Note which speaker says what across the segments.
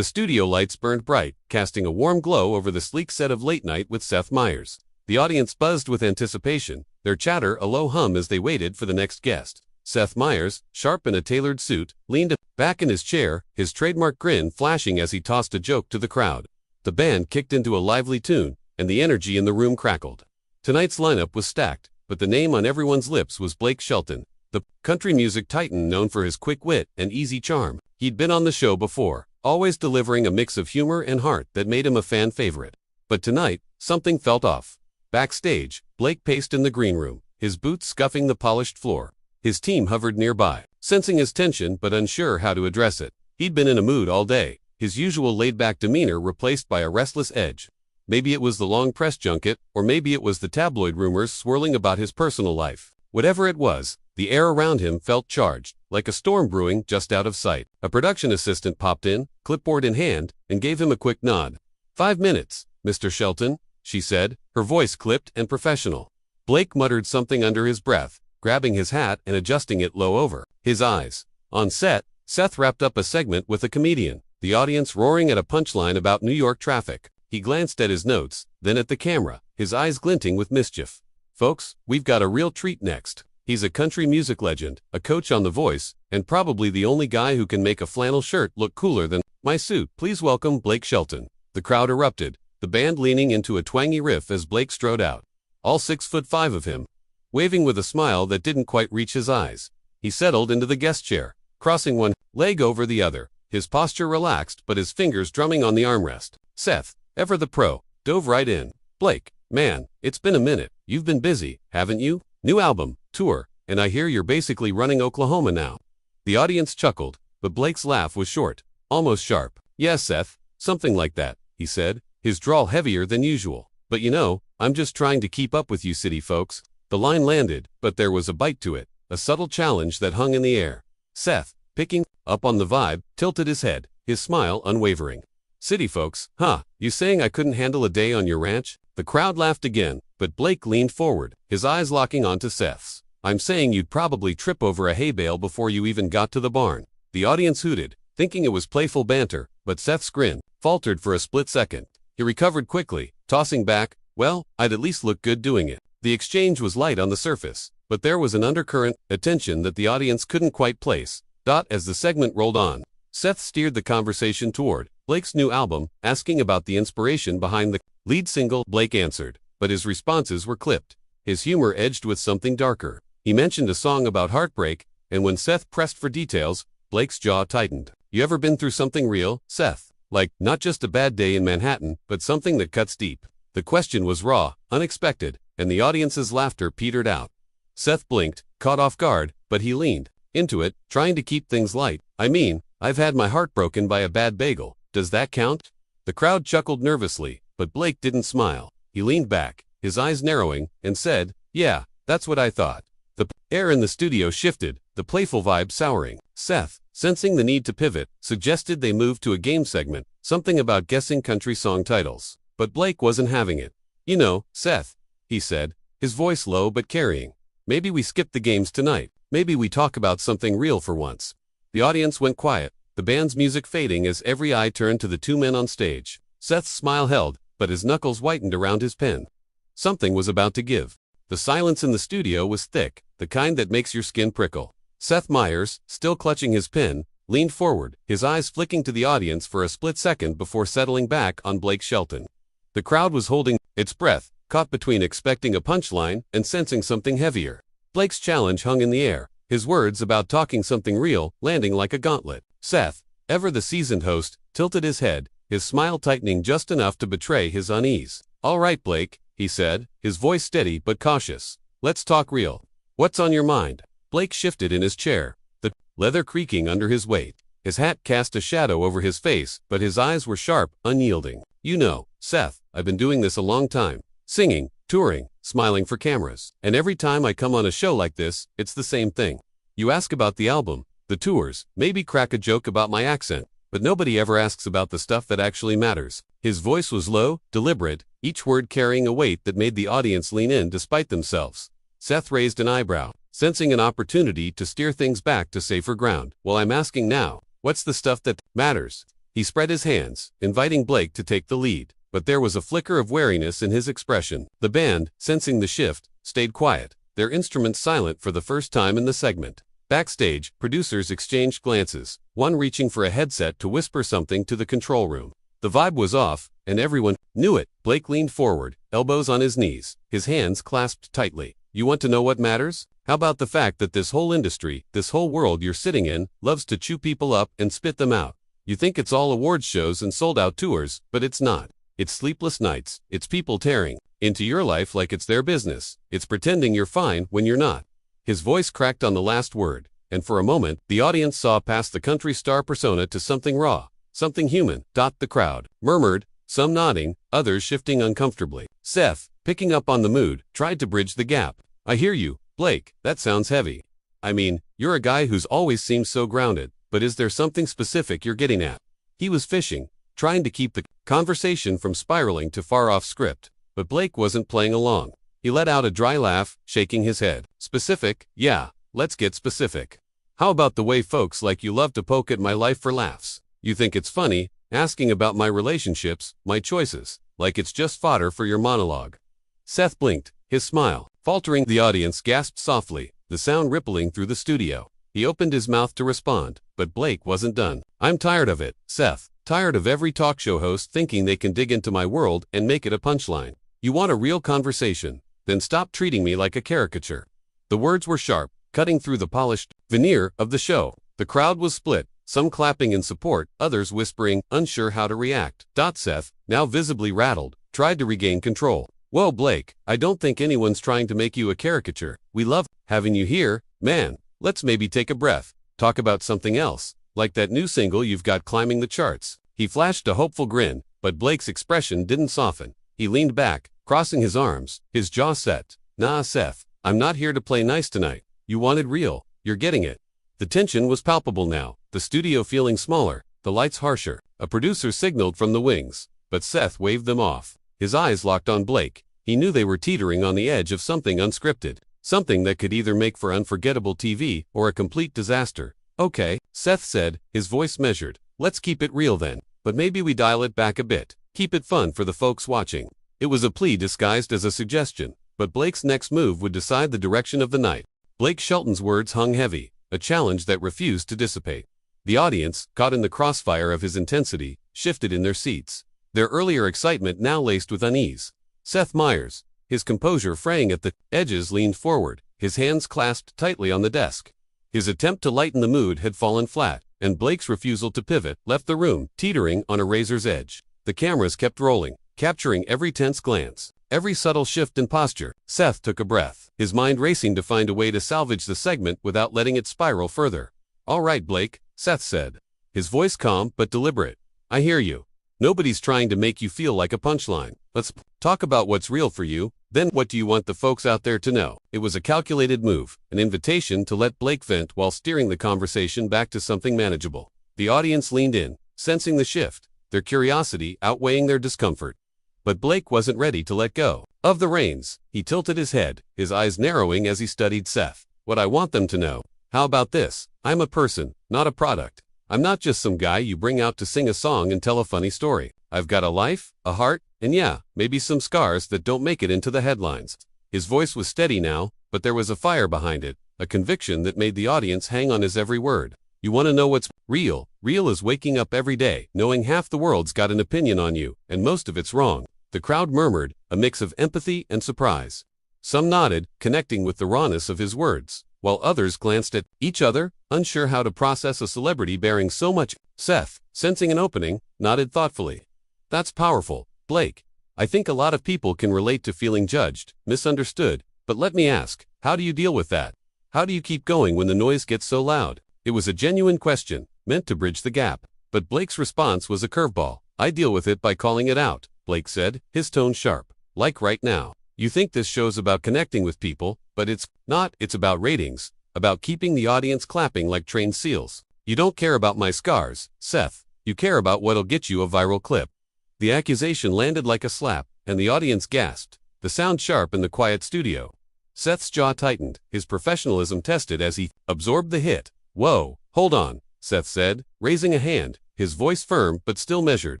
Speaker 1: The studio lights burned bright, casting a warm glow over the sleek set of Late Night with Seth Meyers. The audience buzzed with anticipation, their chatter a low hum as they waited for the next guest. Seth Meyers, sharp in a tailored suit, leaned back in his chair, his trademark grin flashing as he tossed a joke to the crowd. The band kicked into a lively tune, and the energy in the room crackled. Tonight's lineup was stacked, but the name on everyone's lips was Blake Shelton, the country music titan known for his quick wit and easy charm. He'd been on the show before, always delivering a mix of humor and heart that made him a fan favorite. But tonight, something felt off. Backstage, Blake paced in the green room, his boots scuffing the polished floor. His team hovered nearby, sensing his tension but unsure how to address it. He'd been in a mood all day, his usual laid-back demeanor replaced by a restless edge. Maybe it was the long press junket, or maybe it was the tabloid rumors swirling about his personal life. Whatever it was, the air around him felt charged, like a storm brewing just out of sight. A production assistant popped in, clipboard in hand, and gave him a quick nod. 5 minutes, Mr. Shelton, she said, her voice clipped and professional. Blake muttered something under his breath, grabbing his hat and adjusting it low over his eyes. On set, Seth wrapped up a segment with a comedian, the audience roaring at a punchline about New York traffic. He glanced at his notes, then at the camera, his eyes glinting with mischief. Folks, we've got a real treat next. He's a country music legend, a coach on The Voice, and probably the only guy who can make a flannel shirt look cooler than my suit. Please welcome Blake Shelton. The crowd erupted, the band leaning into a twangy riff as Blake strode out. All 6'5" of him. Waving with a smile that didn't quite reach his eyes. He settled into the guest chair, crossing one leg over the other, his posture relaxed but his fingers drumming on the armrest. Seth, ever the pro, dove right in. Blake, man, it's been a minute. You've been busy, haven't you? New album, tour, and I hear you're basically running Oklahoma now. The audience chuckled, but Blake's laugh was short, almost sharp. Yes, Seth, something like that, he said, his drawl heavier than usual. But you know, I'm just trying to keep up with you city folks. The line landed, but there was a bite to it, a subtle challenge that hung in the air. Seth, picking up on the vibe, tilted his head, his smile unwavering. City folks, huh? You saying I couldn't handle a day on your ranch? The crowd laughed again, but Blake leaned forward, his eyes locking onto Seth's. I'm saying you'd probably trip over a hay bale before you even got to the barn. The audience hooted, thinking it was playful banter, but Seth's grin faltered for a split second. He recovered quickly, tossing back, well, I'd at least look good doing it. The exchange was light on the surface, but there was an undercurrent, a tension that the audience couldn't quite place. As the segment rolled on, Seth steered the conversation toward Blake's new album, asking about the inspiration behind the lead single. Blake answered, but his responses were clipped, his humor edged with something darker. He mentioned a song about heartbreak, and when Seth pressed for details, Blake's jaw tightened. You ever been through something real, Seth? Like, not just a bad day in Manhattan, but something that cuts deep? The question was raw, unexpected, and the audience's laughter petered out. Seth blinked, caught off guard, but he leaned into it, trying to keep things light. I mean, I've had my heart broken by a bad bagel. Does that count? The crowd chuckled nervously, but Blake didn't smile. He leaned back, his eyes narrowing, and said, yeah, that's what I thought. The air in the studio shifted, the playful vibe souring. Seth, sensing the need to pivot, suggested they move to a game segment, something about guessing country song titles. But Blake wasn't having it. You know, Seth, he said, his voice low but carrying. Maybe we skip the games tonight. Maybe we talk about something real for once. The audience went quiet, the band's music fading as every eye turned to the two men on stage. Seth's smile held, but his knuckles whitened around his pen. Something was about to give. The silence in the studio was thick, the kind that makes your skin prickle. Seth Meyers, still clutching his pen, leaned forward, his eyes flicking to the audience for a split second before settling back on Blake Shelton. The crowd was holding its breath, caught between expecting a punchline and sensing something heavier. Blake's challenge hung in the air, his words about talking something real landing like a gauntlet. Seth, ever the seasoned host, tilted his head, his smile tightening just enough to betray his unease. All right, Blake, he said, his voice steady but cautious. Let's talk real. What's on your mind? Blake shifted in his chair, the leather creaking under his weight. His hat cast a shadow over his face, but his eyes were sharp, unyielding. You know, Seth, I've been doing this a long time. Singing, touring, smiling for cameras. And every time I come on a show like this, it's the same thing. You ask about the album, the tours, maybe crack a joke about my accent, but nobody ever asks about the stuff that actually matters. His voice was low, deliberate, each word carrying a weight that made the audience lean in despite themselves. Seth raised an eyebrow, sensing an opportunity to steer things back to safer ground. Well, I'm asking now, what's the stuff that matters? He spread his hands, inviting Blake to take the lead, but there was a flicker of wariness in his expression. The band, sensing the shift, stayed quiet, their instruments silent for the first time in the segment. Backstage, producers exchanged glances, one reaching for a headset to whisper something to the control room. The vibe was off, and everyone knew it. Blake leaned forward, elbows on his knees, his hands clasped tightly. You want to know what matters? How about the fact that this whole industry, this whole world you're sitting in, loves to chew people up and spit them out? You think it's all awards shows and sold-out tours, but it's not. It's sleepless nights, it's people tearing into your life like it's their business. It's pretending you're fine when you're not. His voice cracked on the last word, and for a moment, the audience saw past the country star persona to something raw, something human. The crowd murmured, some nodding, others shifting uncomfortably. Seth, picking up on the mood, tried to bridge the gap. I hear you, Blake, that sounds heavy. I mean, you're a guy who's always seemed so grounded, but is there something specific you're getting at? He was fishing, trying to keep the conversation from spiraling to far-off script, but Blake wasn't playing along. He let out a dry laugh, shaking his head. Specific? Yeah, let's get specific. How about the way folks like you love to poke at my life for laughs? You think it's funny, asking about my relationships, my choices, like it's just fodder for your monologue. Seth blinked, his smile faltering. The audience gasped softly, the sound rippling through the studio. He opened his mouth to respond, but Blake wasn't done. I'm tired of it, Seth. Tired of every talk show host thinking they can dig into my world and make it a punchline. You want a real conversation? Then stop treating me like a caricature. The words were sharp, cutting through the polished veneer of the show. The crowd was split, some clapping in support, others whispering, unsure how to react. Seth, now visibly rattled, tried to regain control. Whoa, Blake, I don't think anyone's trying to make you a caricature. We love having you here, man. Let's maybe take a breath, talk about something else, like that new single you've got climbing the charts. He flashed a hopeful grin, but Blake's expression didn't soften. He leaned back, crossing his arms, his jaw set. Nah, Seth, I'm not here to play nice tonight. You wanted real, you're getting it. The tension was palpable now, the studio feeling smaller, the lights harsher. A producer signaled from the wings, but Seth waved them off. His eyes locked on Blake. He knew they were teetering on the edge of something unscripted, something that could either make for unforgettable TV or a complete disaster. Okay, Seth said, his voice measured. Let's keep it real then, but maybe we dial it back a bit. Keep it fun for the folks watching. It was a plea disguised as a suggestion, but Blake's next move would decide the direction of the night. Blake Shelton's words hung heavy, a challenge that refused to dissipate. The audience, caught in the crossfire of his intensity, shifted in their seats, their earlier excitement now laced with unease. Seth Meyers, his composure fraying at the edges, leaned forward, his hands clasped tightly on the desk. His attempt to lighten the mood had fallen flat, and Blake's refusal to pivot left the room teetering on a razor's edge. The cameras kept rolling, capturing every tense glance, every subtle shift in posture. Seth took a breath, his mind racing to find a way to salvage the segment without letting it spiral further. All right, Blake, Seth said, his voice calm but deliberate. I hear you. Nobody's trying to make you feel like a punchline. Let's talk about what's real for you. Then what do you want the folks out there to know? It was a calculated move, an invitation to let Blake vent while steering the conversation back to something manageable. The audience leaned in, sensing the shift, their curiosity outweighing their discomfort. But Blake wasn't ready to let go of the reins. He tilted his head, his eyes narrowing as he studied Seth. What I want them to know. How about this? I'm a person, not a product. I'm not just some guy you bring out to sing a song and tell a funny story. I've got a life, a heart, and yeah, maybe some scars that don't make it into the headlines. His voice was steady now, but there was a fire behind it, a conviction that made the audience hang on his every word. You want to know what's real? Real is waking up every day, knowing half the world's got an opinion on you, and most of it's wrong. The crowd murmured, a mix of empathy and surprise. Some nodded, connecting with the rawness of his words, while others glanced at each other, unsure how to process a celebrity bearing so much. Seth, sensing an opening, nodded thoughtfully. That's powerful, Blake. I think a lot of people can relate to feeling judged, misunderstood, but let me ask, how do you deal with that? How do you keep going when the noise gets so loud? It was a genuine question, meant to bridge the gap, but Blake's response was a curveball. I deal with it by calling it out, Blake said, his tone sharp. Like right now. You think this show's about connecting with people, but it's not. It's about ratings, about keeping the audience clapping like trained seals. You don't care about my scars, Seth. You care about what'll get you a viral clip. The accusation landed like a slap, and the audience gasped, the sound sharp in the quiet studio. Seth's jaw tightened, his professionalism tested as he absorbed the hit. Whoa, hold on, Seth said, raising a hand, his voice firm but still measured.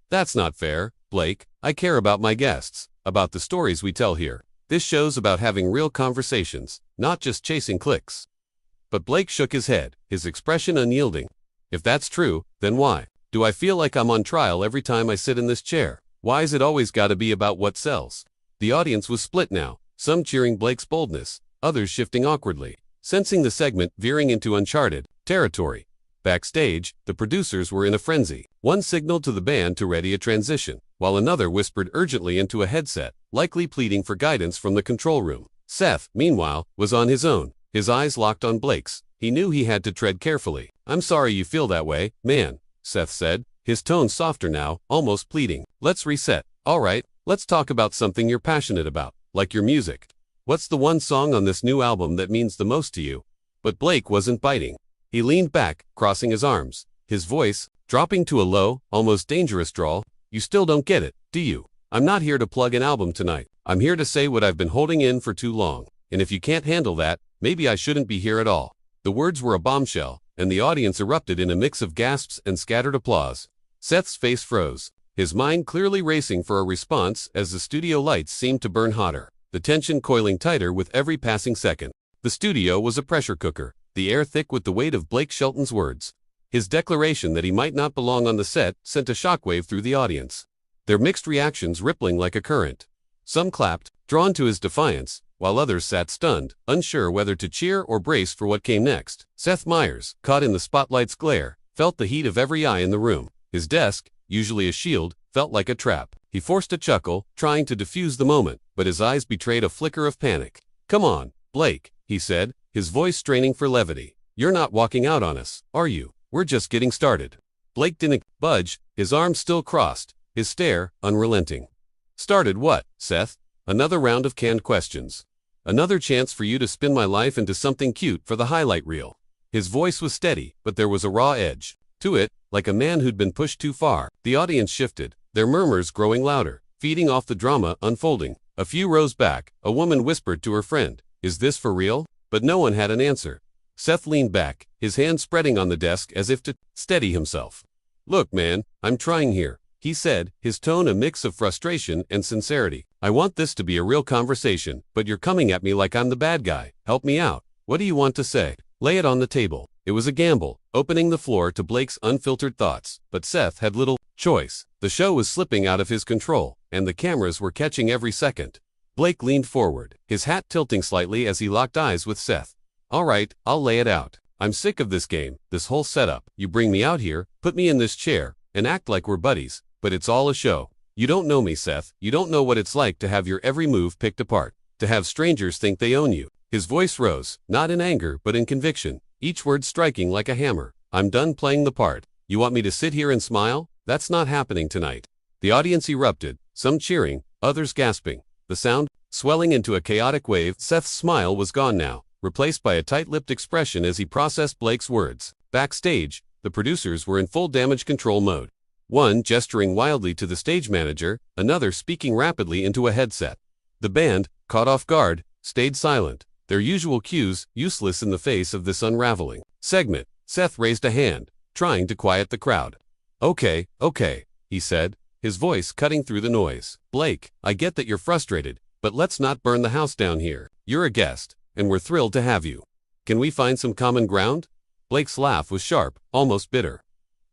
Speaker 1: That's not fair, Blake. I care about my guests, about the stories we tell here. This show's about having real conversations, not just chasing clicks. But Blake shook his head, his expression unyielding. If that's true, then why do I feel like I'm on trial every time I sit in this chair? Why's it always gotta be about what sells? The audience was split now, some cheering Blake's boldness, others shifting awkwardly, sensing the segment veering into uncharted territory. Backstage, the producers were in a frenzy. One signaled to the band to ready a transition, while another whispered urgently into a headset, likely pleading for guidance from the control room. Seth, meanwhile, was on his own, his eyes locked on Blake's. He knew he had to tread carefully. "I'm sorry you feel that way, man," Seth said, his tone softer now, almost pleading. "Let's reset. All right, let's talk about something you're passionate about, like your music. What's the one song on this new album that means the most to you?" But Blake wasn't biting. He leaned back, crossing his arms, his voice dropping to a low, almost dangerous drawl. "You still don't get it, do you? I'm not here to plug an album tonight. I'm here to say what I've been holding in for too long. And if you can't handle that, maybe I shouldn't be here at all." The words were a bombshell, and the audience erupted in a mix of gasps and scattered applause. Seth's face froze, his mind clearly racing for a response as the studio lights seemed to burn hotter, the tension coiling tighter with every passing second. The studio was a pressure cooker, the air thick with the weight of Blake Shelton's words. His declaration that he might not belong on the set sent a shockwave through the audience, their mixed reactions rippling like a current. Some clapped, drawn to his defiance, while others sat stunned, unsure whether to cheer or brace for what came next. Seth Meyers, caught in the spotlight's glare, felt the heat of every eye in the room. His desk, usually a shield, felt like a trap. He forced a chuckle, trying to defuse the moment, but his eyes betrayed a flicker of panic. "Come on, Blake," he said, his voice straining for levity. "You're not walking out on us, are you? We're just getting started." Blake didn't budge, his arms still crossed, his stare unrelenting. "Started what, Seth?" Another round of canned questions. "Another chance for you to spin my life into something cute for the highlight reel." His voice was steady, but there was a raw edge to it, like a man who'd been pushed too far. The audience shifted, their murmurs growing louder, feeding off the drama unfolding. A few rows back, a woman whispered to her friend, "Is this for real?" But no one had an answer. Seth leaned back, his hand spreading on the desk as if to steady himself. "Look, man, I'm trying here," he said, his tone a mix of frustration and sincerity. "I want this to be a real conversation, but you're coming at me like I'm the bad guy. Help me out. What do you want to say? Lay it on the table." It was a gamble, opening the floor to Blake's unfiltered thoughts, but Seth had little choice. The show was slipping out of his control, and the cameras were catching every second. Blake leaned forward, his hat tilting slightly as he locked eyes with Seth. "All right, I'll lay it out. I'm sick of this game, this whole setup. You bring me out here, put me in this chair, and act like we're buddies, but it's all a show. You don't know me, Seth. You don't know what it's like to have your every move picked apart, to have strangers think they own you." His voice rose, not in anger but in conviction, each word striking like a hammer. "I'm done playing the part. You want me to sit here and smile? That's not happening tonight." The audience erupted, some cheering, others gasping, the sound swelling into a chaotic wave. Seth's smile was gone now, replaced by a tight-lipped expression as he processed Blake's words. Backstage, the producers were in full damage control mode. One gesturing wildly to the stage manager, another speaking rapidly into a headset. The band, caught off guard, stayed silent, their usual cues useless in the face of this unraveling segment. Seth raised a hand, trying to quiet the crowd. Okay, he said, his voice cutting through the noise. "Blake, I get that you're frustrated, but let's not burn the house down here. You're a guest, and we're thrilled to have you. Can we find some common ground?" Blake's laugh was sharp, almost bitter.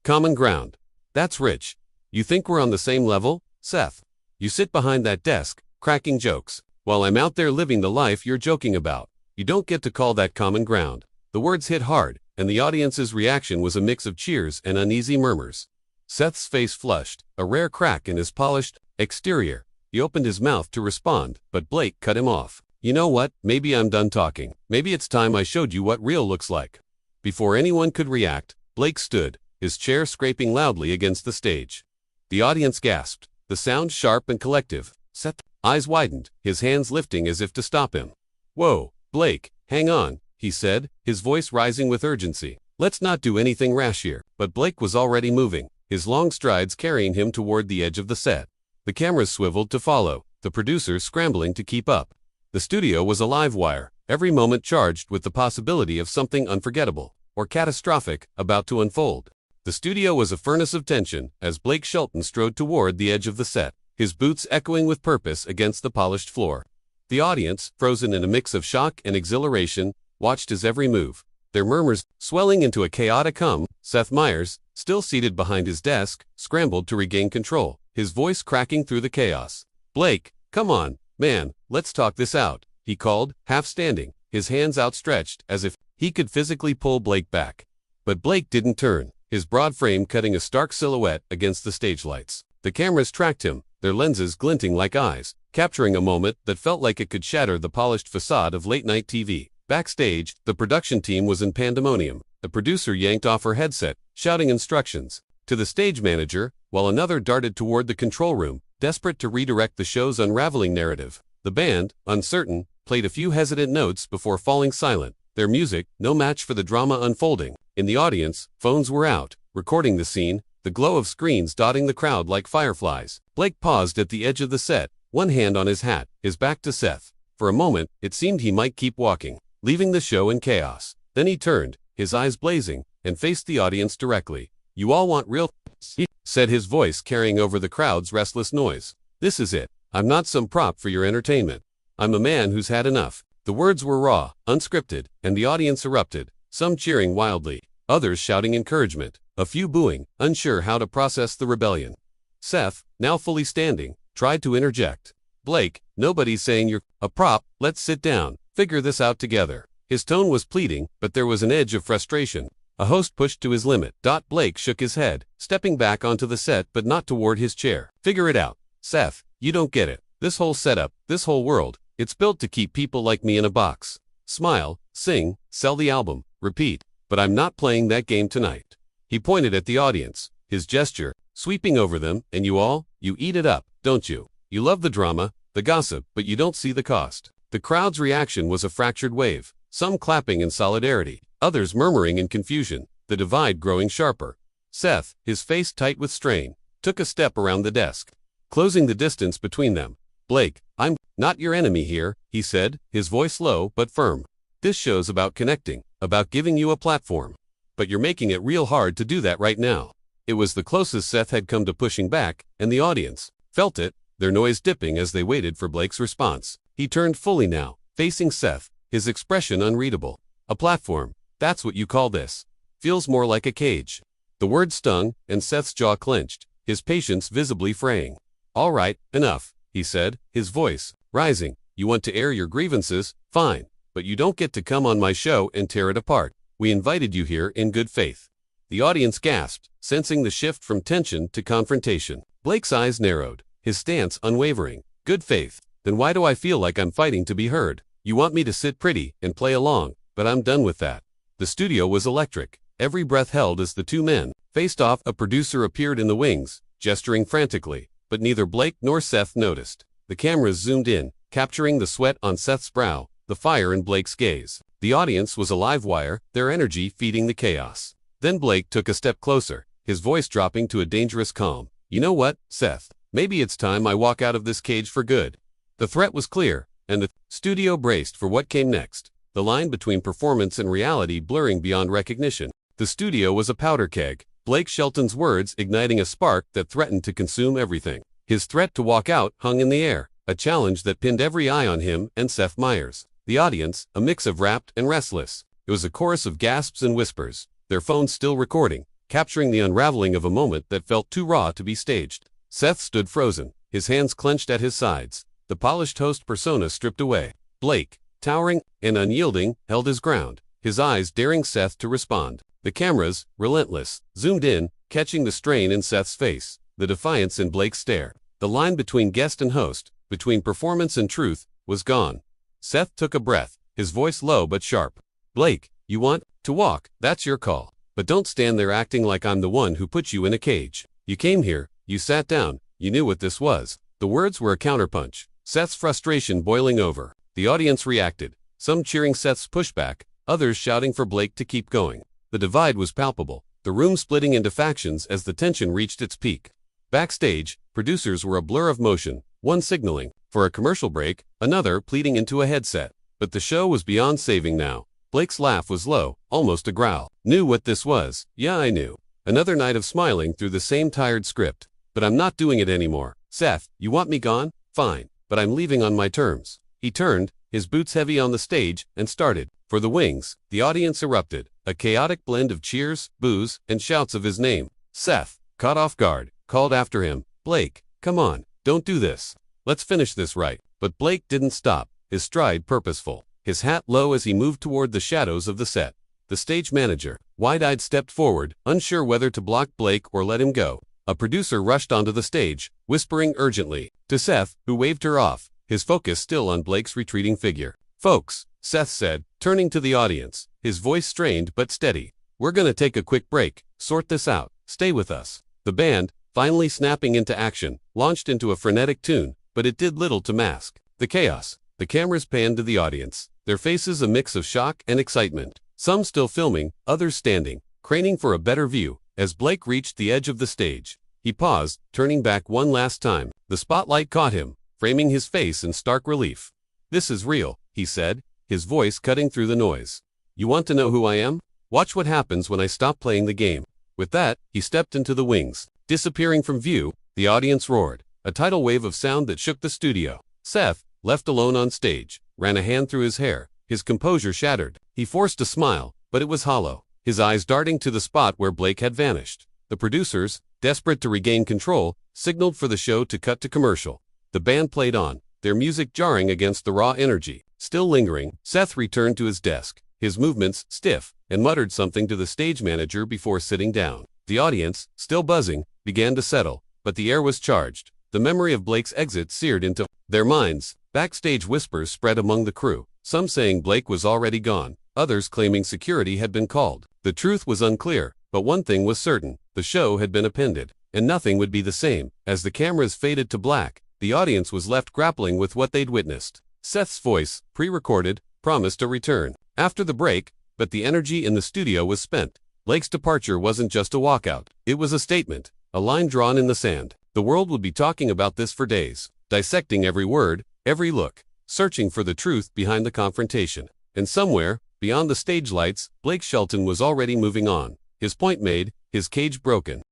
Speaker 1: "Common ground? That's rich. You think we're on the same level, Seth? You sit behind that desk, cracking jokes, while I'm out there living the life you're joking about. You don't get to call that common ground." The words hit hard, and the audience's reaction was a mix of cheers and uneasy murmurs. Seth's face flushed, a rare crack in his polished exterior. He opened his mouth to respond, but Blake cut him off. "You know what? Maybe I'm done talking. Maybe it's time I showed you what real looks like." Before anyone could react, Blake stood, his chair scraping loudly against the stage. The audience gasped, the sound sharp and collective. Seth's eyes widened, his hands lifting as if to stop him. "Whoa, Blake, hang on," he said, his voice rising with urgency. "Let's not do anything rash here." But Blake was already moving, his long strides carrying him toward the edge of the set. The cameras swiveled to follow, the producers scrambling to keep up. The studio was a live wire, every moment charged with the possibility of something unforgettable or catastrophic about to unfold. The studio was a furnace of tension as Blake Shelton strode toward the edge of the set, his boots echoing with purpose against the polished floor. The audience, frozen in a mix of shock and exhilaration, watched his every move, their murmurs swelling into a chaotic hum. Seth Meyers, still seated behind his desk, scrambled to regain control, his voice cracking through the chaos. "Blake, come on, man, let's talk this out," he called, half standing, his hands outstretched as if he could physically pull Blake back. But Blake didn't turn, his broad frame cutting a stark silhouette against the stage lights. The cameras tracked him, their lenses glinting like eyes, capturing a moment that felt like it could shatter the polished facade of late-night TV. Backstage, the production team was in pandemonium. The producer yanked off her headset, shouting instructions to the stage manager, while another darted toward the control room, desperate to redirect the show's unraveling narrative. The band, uncertain, played a few hesitant notes before falling silent, their music no match for the drama unfolding. In the audience, phones were out, recording the scene, the glow of screens dotting the crowd like fireflies. Blake paused at the edge of the set, one hand on his hat, his back to Seth. For a moment, it seemed he might keep walking, leaving the show in chaos. Then he turned, his eyes blazing, and faced the audience directly. "You all want real," he said, his voice carrying over the crowd's restless noise. "This is it. I'm not some prop for your entertainment. I'm a man who's had enough." The words were raw, unscripted, and the audience erupted, some cheering wildly, others shouting encouragement, a few booing, unsure how to process the rebellion. Seth, now fully standing, tried to interject. "Blake, nobody's saying you're a prop, let's sit down, figure this out together." His tone was pleading, but there was an edge of frustration. A host pushed to his limit. Blake shook his head, stepping back onto the set but not toward his chair. "Figure it out. Seth, you don't get it. This whole setup, this whole world, it's built to keep people like me in a box. Smile, sing, sell the album, repeat. But I'm not playing that game tonight." He pointed at the audience, his gesture sweeping over them. "And you all, you eat it up, don't you? You love the drama, the gossip, but you don't see the cost." The crowd's reaction was a fractured wave, some clapping in solidarity, others murmuring in confusion, the divide growing sharper. Seth, his face tight with strain, took a step around the desk, closing the distance between them. "Blake, I'm not your enemy here," he said, his voice low but firm. "This show's about connecting, about giving you a platform. But you're making it real hard to do that right now." It was the closest Seth had come to pushing back, and the audience felt it, their noise dipping as they waited for Blake's response. He turned fully now, facing Seth, his expression unreadable. "A platform, that's what you call this. Feels more like a cage." The word stung, and Seth's jaw clenched, his patience visibly fraying. "All right, enough," he said, his voice rising. "You want to air your grievances, fine, but you don't get to come on my show and tear it apart. We invited you here in good faith." The audience gasped, sensing the shift from tension to confrontation. Blake's eyes narrowed, his stance unwavering. "Good faith? Then why do I feel like I'm fighting to be heard? You want me to sit pretty and play along, but I'm done with that." The studio was electric, every breath held as the two men faced off. A producer appeared in the wings, gesturing frantically, but neither Blake nor Seth noticed. The cameras zoomed in, capturing the sweat on Seth's brow, the fire in Blake's gaze. The audience was a live wire, their energy feeding the chaos. Then Blake took a step closer, his voice dropping to a dangerous calm. "You know what, Seth? Maybe it's time I walk out of this cage for good." The threat was clear, and the studio braced for what came next, the line between performance and reality blurring beyond recognition. The studio was a powder keg, Blake Shelton's words igniting a spark that threatened to consume everything. His threat to walk out hung in the air, a challenge that pinned every eye on him and Seth Meyers. The audience, a mix of rapt and restless. It was a chorus of gasps and whispers, their phones still recording, capturing the unraveling of a moment that felt too raw to be staged. Seth stood frozen, his hands clenched at his sides, the polished host persona stripped away. Blake, towering and unyielding, held his ground, his eyes daring Seth to respond. The cameras, relentless, zoomed in, catching the strain in Seth's face, the defiance in Blake's stare. The line between guest and host, between performance and truth, was gone. Seth took a breath, his voice low but sharp. "Blake, you want to walk, that's your call. But don't stand there acting like I'm the one who put you in a cage. You came here, you sat down, you knew what this was." The words were a counterpunch, Seth's frustration boiling over. The audience reacted, some cheering Seth's pushback, others shouting for Blake to keep going. The divide was palpable, the room splitting into factions as the tension reached its peak. Backstage, producers were a blur of motion, one signaling for a commercial break, another pleading into a headset. But the show was beyond saving now. Blake's laugh was low, almost a growl. "Knew what this was. Yeah, I knew. Another night of smiling through the same tired script. But I'm not doing it anymore. Seth, you want me gone? Fine, but I'm leaving on my terms. He turned, his boots heavy on the stage, and started. For the wings, the audience erupted, a chaotic blend of cheers, boos, and shouts of his name. Seth, caught off guard, called after him, Blake, come on, don't do this. Let's finish this right. But Blake didn't stop, his stride purposeful, his hat low as he moved toward the shadows of the set. The stage manager, wide-eyed, stepped forward, unsure whether to block Blake or let him go. A producer rushed onto the stage, whispering urgently to Seth, who waved her off, his focus still on Blake's retreating figure. Folks, Seth said, turning to the audience, his voice strained but steady. We're gonna take a quick break, sort this out, stay with us. The band, finally snapping into action, launched into a frenetic tune, but it did little to mask the chaos. The cameras panned to the audience, their faces a mix of shock and excitement, some still filming, others standing, craning for a better view. As Blake reached the edge of the stage, he paused, turning back one last time. The spotlight caught him, framing his face in stark relief. This is real, he said, his voice cutting through the noise. You want to know who I am? Watch what happens when I stop playing the game. With that, he stepped into the wings. Disappearing from view, the audience roared, a tidal wave of sound that shook the studio. Seth, left alone on stage, ran a hand through his hair, his composure shattered. He forced a smile, but it was hollow, his eyes darting to the spot where Blake had vanished. The producers, desperate to regain control, signaled for the show to cut to commercial. The band played on, their music jarring against the raw energy. Still lingering, Seth returned to his desk, his movements stiff, and muttered something to the stage manager before sitting down. The audience, still buzzing, began to settle, but the air was charged. The memory of Blake's exit seared into their minds. Backstage whispers spread among the crew, some saying Blake was already gone, others claiming security had been called. The truth was unclear, but one thing was certain, the show had been appended, and nothing would be the same. As the cameras faded to black, the audience was left grappling with what they'd witnessed. Seth's voice, pre-recorded, promised a return after the break, but the energy in the studio was spent. Blake's departure wasn't just a walkout, it was a statement, a line drawn in the sand. The world would be talking about this for days, dissecting every word, every look, searching for the truth behind the confrontation. And somewhere, beyond the stage lights, Blake Shelton was already moving on, his point made, his cage broken.